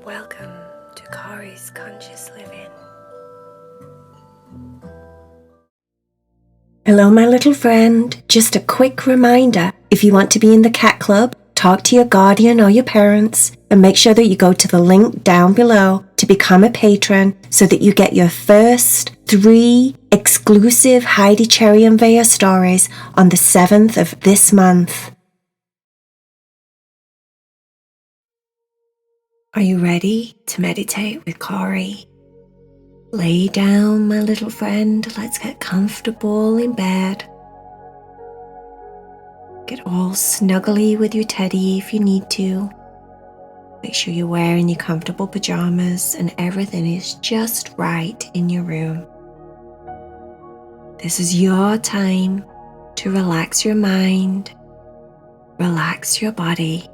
Welcome to Corey's Conscious Living. Hello, my little friend. Just a quick reminder, if you want to be in the cat club, talk to your guardian or your parents and make sure that you go to the link down below to become a patron so that you get your first 3 exclusive Heidi Cherry and Vaya stories on the 7th of this month. Are you ready to meditate with Corey? Lay down, my little friend. Let's get comfortable in bed. Get all snuggly with your teddy if you need to. Make sure you're wearing your comfortable pajamas and everything is just right in your room. This is your time to relax your mind, relax your body,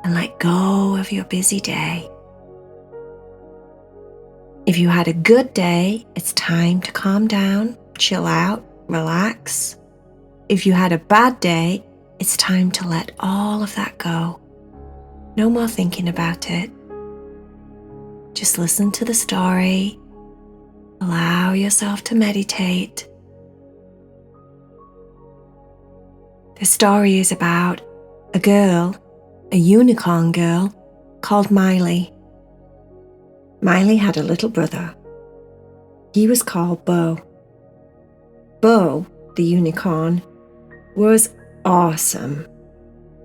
and let go of your busy day. If you had a good day, it's time to calm down, chill out, relax. If you had a bad day, it's time to let all of that go. No more thinking about it. Just listen to the story. Allow yourself to meditate. The story is about a girl, a unicorn girl, called Miley. Miley had a little brother. He was called Bo. Bo, the unicorn, was awesome.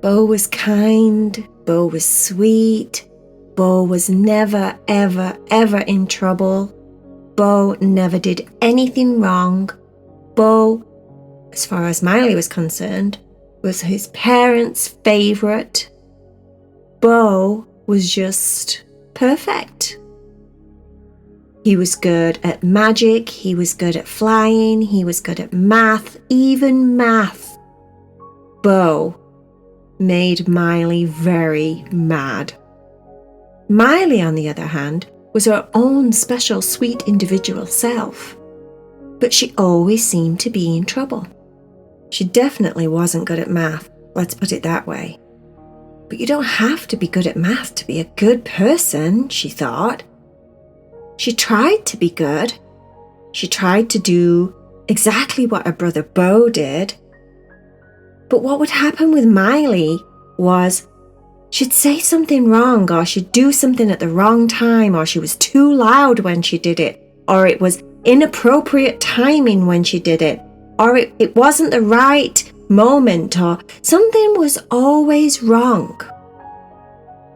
Bo was kind. Bo was sweet. Bo was never, ever, ever in trouble. Bo never did anything wrong. Bo, as far as Miley was concerned, was his parents' favorite. Bo was just perfect. He was good at magic, he was good at flying, he was good at math, even math. Bo made Miley very mad. Miley, on the other hand, was her own special sweet individual self, but she always seemed to be in trouble. She definitely wasn't good at math, let's put it that way. But you don't have to be good at math to be a good person, she thought. She tried to be good. She tried to do exactly what her brother Bo did. But what would happen with Miley was she'd say something wrong, or she'd do something at the wrong time, or she was too loud when she did it, or it was inappropriate timing when she did it, or it wasn't the right moment, or something was always wrong.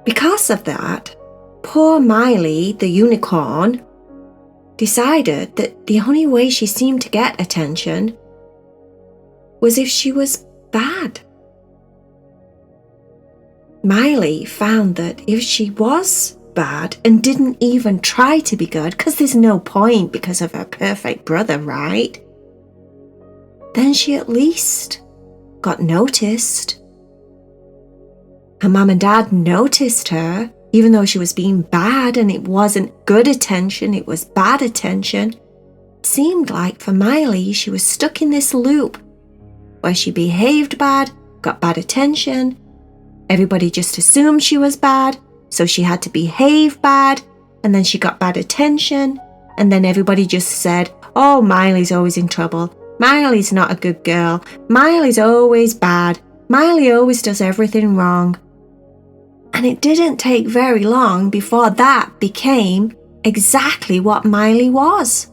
Because of that, poor Miley, the unicorn, decided that the only way she seemed to get attention was if she was bad. Miley found that if she was bad and didn't even try to be good, because there's no point because of her perfect brother, right? Then she at least got noticed. Her mum and dad noticed her, even though she was being bad, and it wasn't good attention, it was bad attention. It seemed like for Miley, she was stuck in this loop where she behaved bad, got bad attention. Everybody just assumed she was bad, so she had to behave bad, and then she got bad attention, and then everybody just said, oh, Miley's always in trouble. Miley's not a good girl. Miley's always bad. Miley always does everything wrong. And it didn't take very long before that became exactly what Miley was.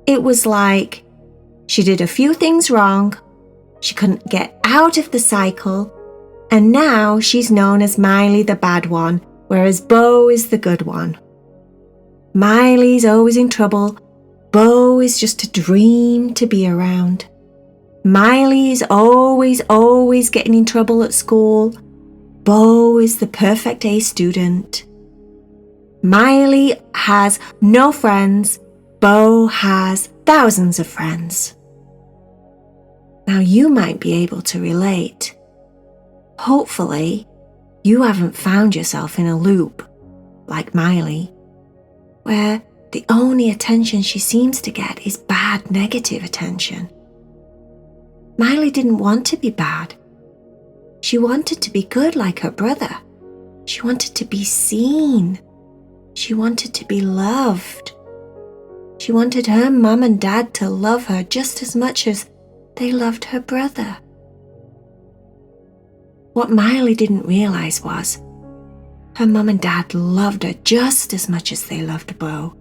It was like she did a few things wrong, she couldn't get out of the cycle, and now she's known as Miley the bad one, whereas Bo is the good one. Miley's always in trouble. Bo is just a dream to be around. Miley is always getting in trouble at school. Bo is the perfect A student. Miley has no friends. Bo has thousands of friends. Now you might be able to relate. Hopefully, you haven't found yourself in a loop, like Miley, where the only attention she seems to get is bad, negative attention. Miley didn't want to be bad. She wanted to be good like her brother. She wanted to be seen. She wanted to be loved. She wanted her mum and dad to love her just as much as they loved her brother. What Miley didn't realize was her mum and dad loved her just as much as they loved Bo.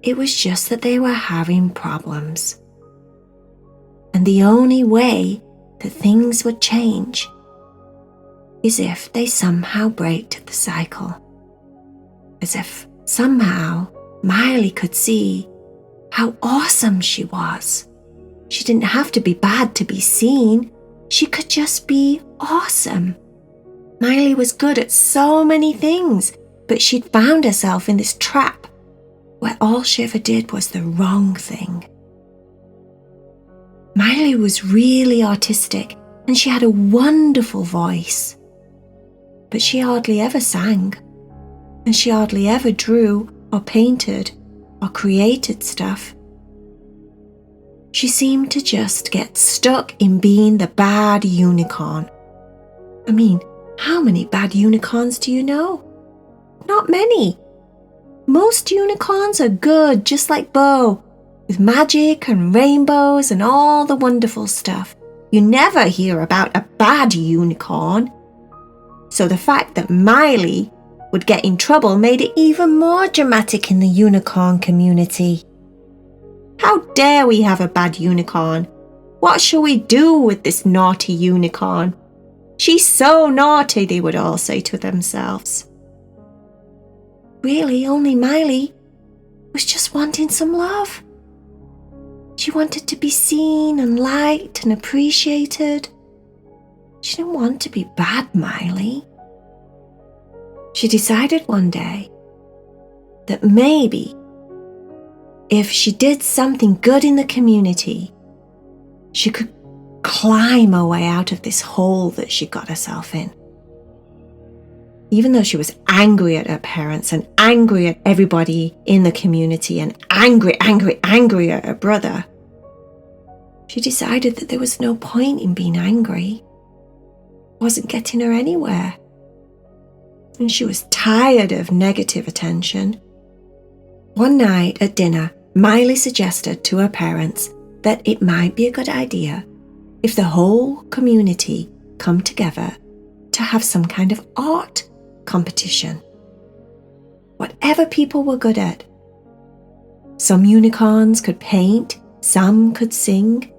It was just that they were having problems. And the only way that things would change is if they somehow break the cycle. As if somehow Miley could see how awesome she was. She didn't have to be bad to be seen. She could just be awesome. Miley was good at so many things, but she'd found herself in this trap where all she ever did was the wrong thing. Miley was really artistic and she had a wonderful voice. But she hardly ever sang, and she hardly ever drew or painted or created stuff. She seemed to just get stuck in being the bad unicorn. I mean, how many bad unicorns do you know? Not many. Most unicorns are good, just like Bo, with magic and rainbows and all the wonderful stuff. You never hear about a bad unicorn. So the fact that Miley would get in trouble made it even more dramatic in the unicorn community. How dare we have a bad unicorn? What shall we do with this naughty unicorn? She's so naughty, they would all say to themselves. Really, only Miley was just wanting some love. She wanted to be seen and liked and appreciated. She didn't want to be bad Miley. She decided one day that maybe if she did something good in the community, she could climb her way out of this hole that she got herself in. Even though she was angry at her parents and angry at everybody in the community and angry at her brother, she decided that there was no point in being angry. It wasn't getting her anywhere. And she was tired of negative attention. One night at dinner, Miley suggested to her parents that it might be a good idea if the whole community come together to have some kind of art competition. Whatever people were good at. Some unicorns could paint, some could sing,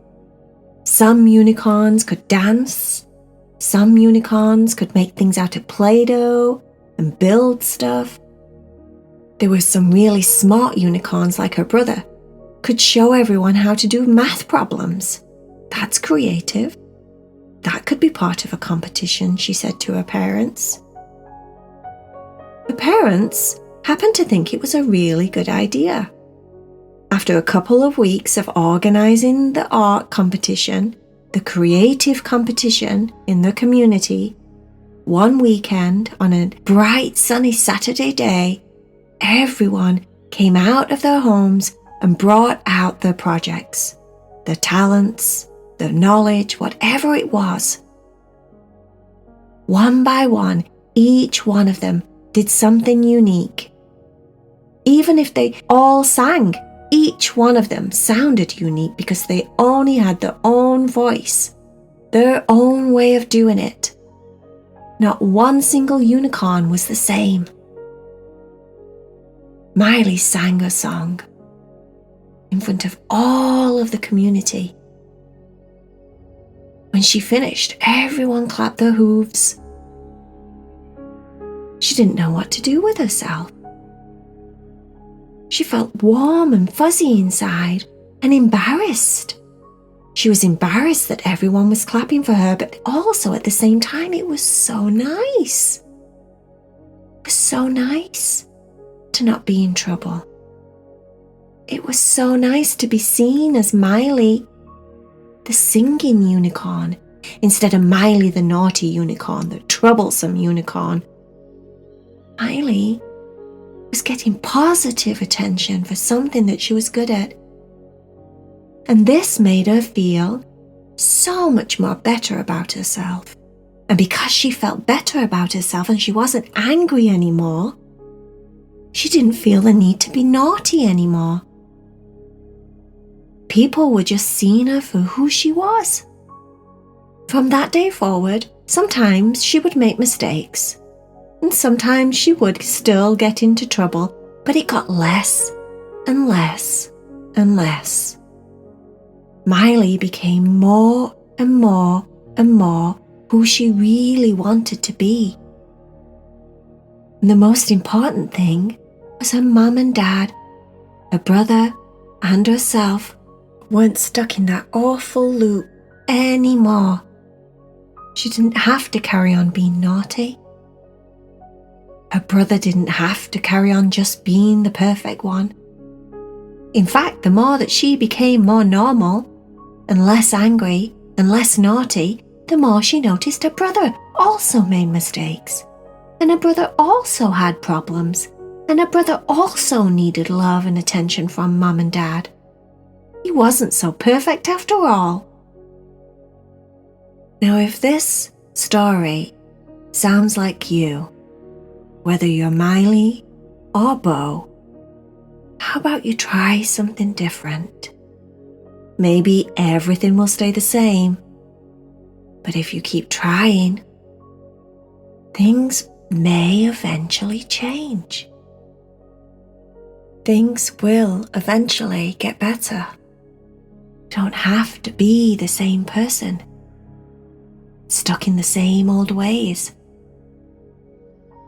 some unicorns could dance, some unicorns could make things out of Play-Doh and build stuff. There were some really smart unicorns like her brother, could show everyone how to do math problems. That's creative. That could be part of a competition, she said to her parents. The parents happened to think it was a really good idea. After a couple of weeks of organising the art competition, the creative competition in the community, one weekend on a bright sunny Saturday day, everyone came out of their homes and brought out their projects, their talents, their knowledge, whatever it was. One by one, each one of them did something unique. Even if they all sang, each one of them sounded unique because they only had their own voice, their own way of doing it. Not one single unicorn was the same. Miley sang her song in front of all of the community. When she finished, everyone clapped their hooves. She didn't know what to do with herself. She felt warm and fuzzy inside and embarrassed. She was embarrassed that everyone was clapping for her, but also at the same time, it was so nice. It was so nice to not be in trouble. It was so nice to be seen as Miley, the singing unicorn, instead of Miley the naughty unicorn, the troublesome unicorn. Miley was getting positive attention for something that she was good at. And this made her feel so much more better about herself. And because she felt better about herself and she wasn't angry anymore, she didn't feel the need to be naughty anymore. People were just seeing her for who she was. From that day forward, sometimes she would make mistakes, and sometimes she would still get into trouble, but it got less and less and less. Miley became more and more and more who she really wanted to be. And the most important thing was her mum and dad, her brother and herself weren't stuck in that awful loop anymore. She didn't have to carry on being naughty. Her brother didn't have to carry on just being the perfect one. In fact, the more that she became more normal and less angry and less naughty, the more she noticed her brother also made mistakes. And her brother also had problems. And her brother also needed love and attention from mum and dad. He wasn't so perfect after all. Now, if this story sounds like you, whether you're Miley or Bo, how about you try something different? Maybe everything will stay the same, but if you keep trying, things may eventually change. Things will eventually get better. You don't have to be the same person, stuck in the same old ways.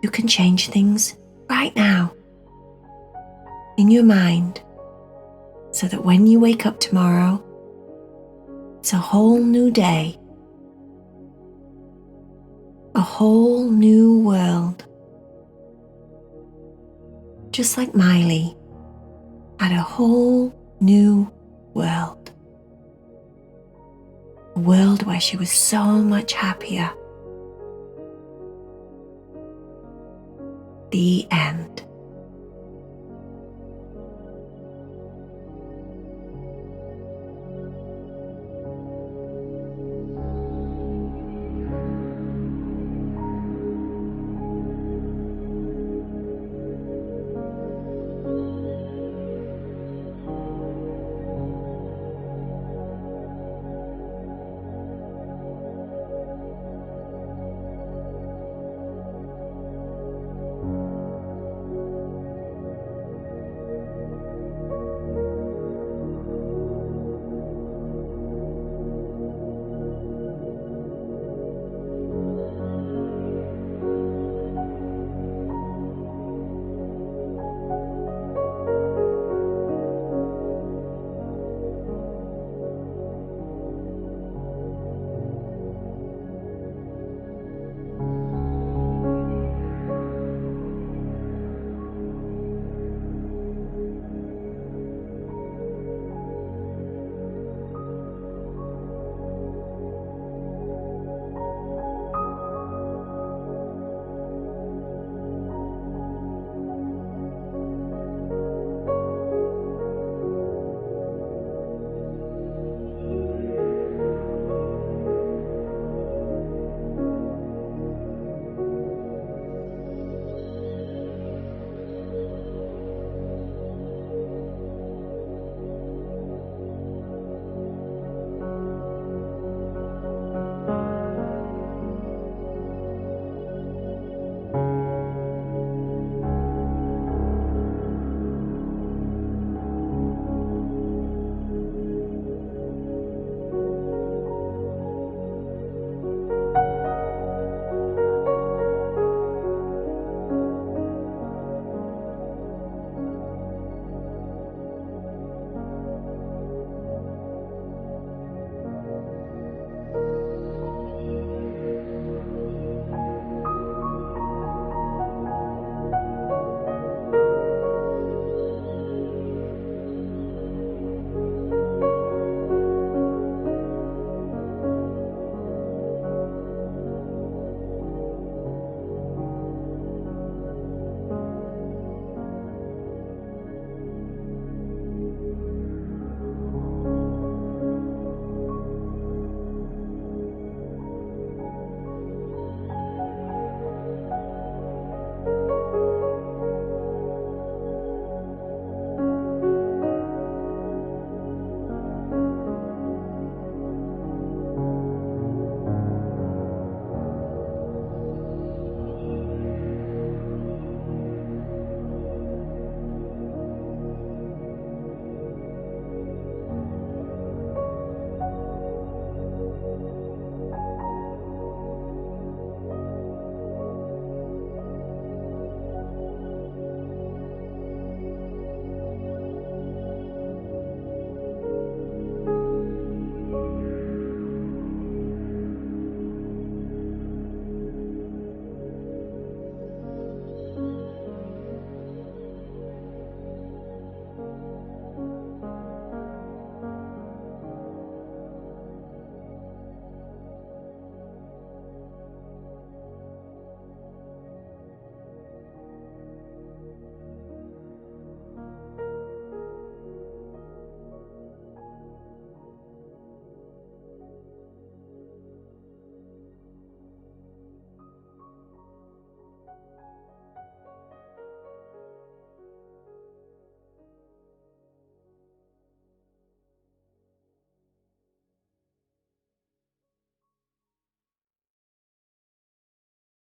You can change things right now, in your mind, so that when you wake up tomorrow, it's a whole new day, a whole new world. Just like Miley had a whole new world. A world where she was so much happier. The end.